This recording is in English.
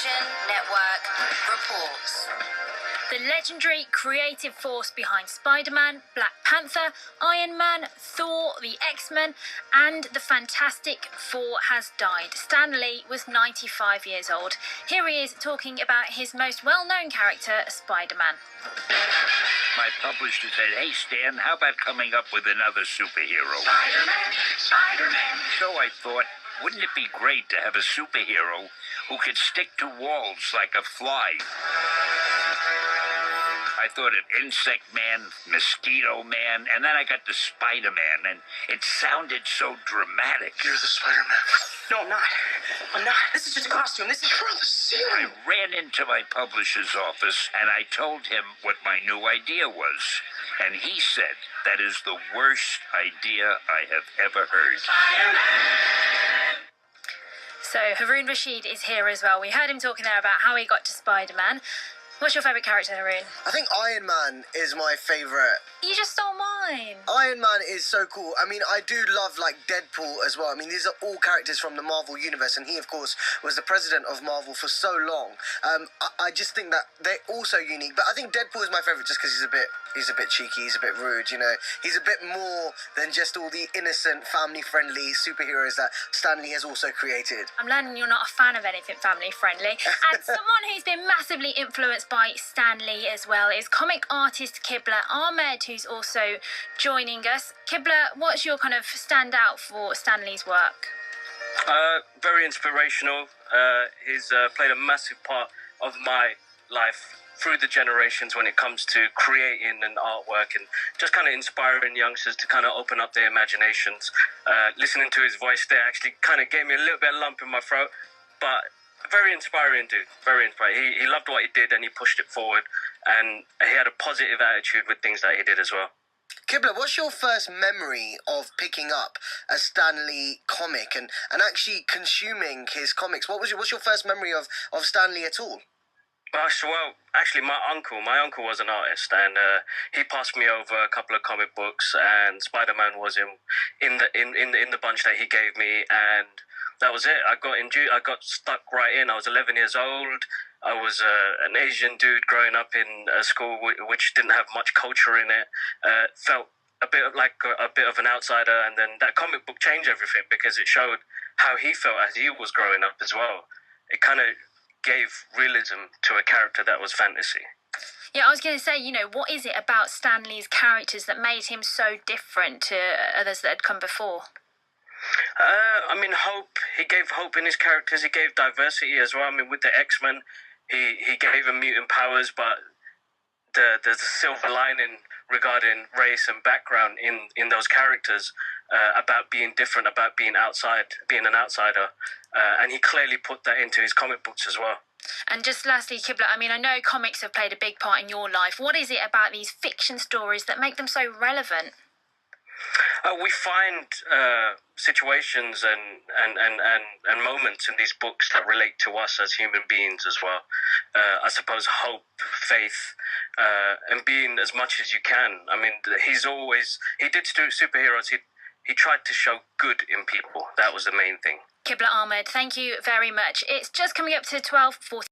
Television Network reports. The legendary creative force behind Spider-Man, Black Panther, Iron Man, Thor, the X-Men, and the Fantastic Four has died. Stan Lee was 95 years old. Here he is talking about his most well-known character, Spider-Man. My publisher said, "Hey, Stan, how about coming up with another superhero?" Spider-Man, Spider-Man. So I thought, wouldn't it be great to have a superhero who could stick to walls like a fly? I thought of Insect Man, Mosquito Man, and then I got to Spider-Man, and it sounded so dramatic. You're the Spider-Man. No, I'm not. I'm not. This is just a costume. This is from the I ceiling. ran into my publisher's office, and I told him what my new idea was. And he said, that is the worst idea I have ever heard. So Haroon Rashid is here as well. We heard him talking there about how he got to Spider-Man. What's your favourite character, Haroon? I think Iron Man is my favourite. You just stole mine. Iron Man is so cool. I mean, I do love, like, Deadpool as well. I mean, these are all characters from the Marvel Universe, and he, of course, was the president of Marvel for so long. I just think that they're all so unique. But I think Deadpool is my favourite just because he's a bit cheeky, he's a bit rude, you know. He's a bit more than just all the innocent, family-friendly superheroes that Stan Lee has also created. I'm learning you're not a fan of anything family-friendly. And someone who's been massively influenced by Stan Lee as well is comic artist Kibla Ahmed, who's also joining us. Kibla, what's your kind of standout for Stan Lee's work? Very inspirational. He's played a massive part of my life through the generations when it comes to creating an artwork and just kind of inspiring youngsters to kind of open up their imaginations. Listening to his voice there actually kind of gave me a little bit of lump in my throat, but very inspiring dude, very inspiring. He loved what he did and he pushed it forward, and he had a positive attitude with things that he did as well. Kibla, what's your first memory of picking up a Stan Lee comic and actually consuming his comics? What's your first memory of Stan Lee at all? Well, actually, my uncle was an artist, and he passed me over a couple of comic books, and Spider-Man was in the bunch that he gave me, and that was it. I got stuck right in. I was 11 years old. I was an Asian dude growing up in a school which didn't have much culture in it. Felt a bit of an outsider, and then that comic book changed everything because it showed how he felt as he was growing up as well. It kind of gave realism to a character that was fantasy. Yeah, I was going to say, you know, what is it about Stan Lee's characters that made him so different to others that had come before? I mean, hope. He gave hope in his characters. He gave diversity as well. I mean, with the X-Men, he gave them mutant powers, but there's a silver lining regarding race and background in those characters, about being different, about being an outsider. And he clearly put that into his comic books as well. And just lastly, Kibla, I mean, I know comics have played a big part in your life. What is it about these fiction stories that make them so relevant? We find situations and moments in these books that relate to us as human beings as well. I suppose hope, faith, and being as much as you can. I mean, he did superheroes. He tried to show good in people. That was the main thing. Kibla Ahmed, thank you very much. It's just coming up to 12:40.